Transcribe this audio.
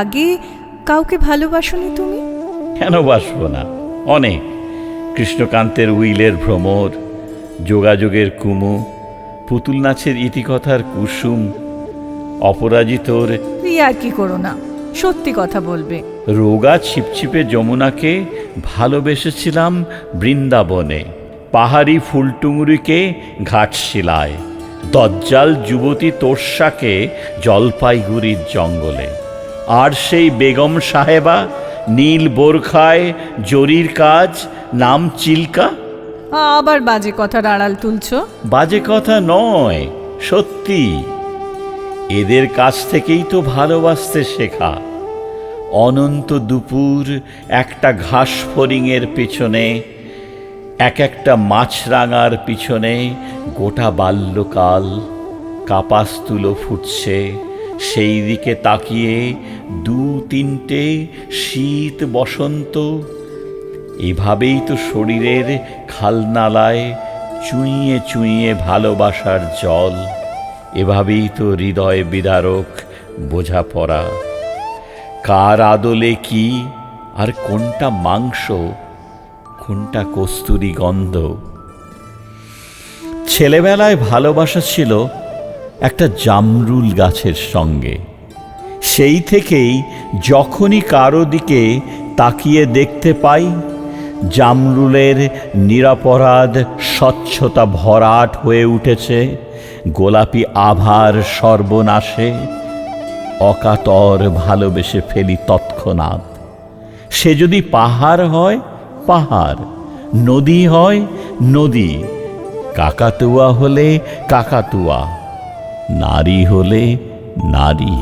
আগে কাউকে ভালোবাসোনি তুমি? কেন বাসবো না, অনেক। কৃষ্ণকান্তের উইলের ভ্রমর, যোগাযোগের কুমু, পুতুল নাচের ইতিকথার কুসুম, অপরাজিতর আর কি করো না, সত্যি কথা বলবে। রোগা ছিপছিপে যমুনাকে ভালোবেসেছিলাম বৃন্দাবনে, পাহাড়ি ফুলটুঙুরিকে ঘাটশিলায়, দজ্জাল যুবতী তোর্সাকে জলপাইগুড়ির জঙ্গলে, আর সেই বেগম সাহেবা নীল বোরখায় জরির কাজ, নাম চিল্কা। আবার বাজে কথার আড়াল তুলছো। বাজে কথা নয়, সত্যি। এদের কাছ থেকেই তো ভালোবাসতে শেখা। অনন্ত দুপুর একটা ঘাস ফড়িংয়ের পিছনে, এক একটা মাছরাঙার পিছনে গোটা বাল্যকাল। কাপাস তুলো ফুটছে, সেই দিকে তাকিয়ে দু তিনটে শীত বসন্ত। এভাবেই তো শরীরের খালনালায় চুইয়ে চুইয়ে ভালোবাসার জল। এভাবেই তো হৃদয় বিদারক বোঝাপড়া। কার আদলে কি, আর কোনটা মাংস, কোনটা কস্তুরী গন্ধ। ছেলেবেলায় ভালোবাসা ছিল একটা জামরুল গাছের সঙ্গে। সেই থেকেই যখনই কারো দিকে তাকিয়ে দেখতে পাই, জামরুলের নিরপরাধ স্বচ্ছতা ভরাট হয়ে উঠেছে গোলাপি আভার সর্বনাশে। অকাতর ভালোবেসে ফেলি তৎক্ষণাৎ। সে যদি পাহাড় হয় পাহাড়, নদী হয় নদী, কাকাতুয়া হলে কাকাতুয়া, নারী হলে নারী।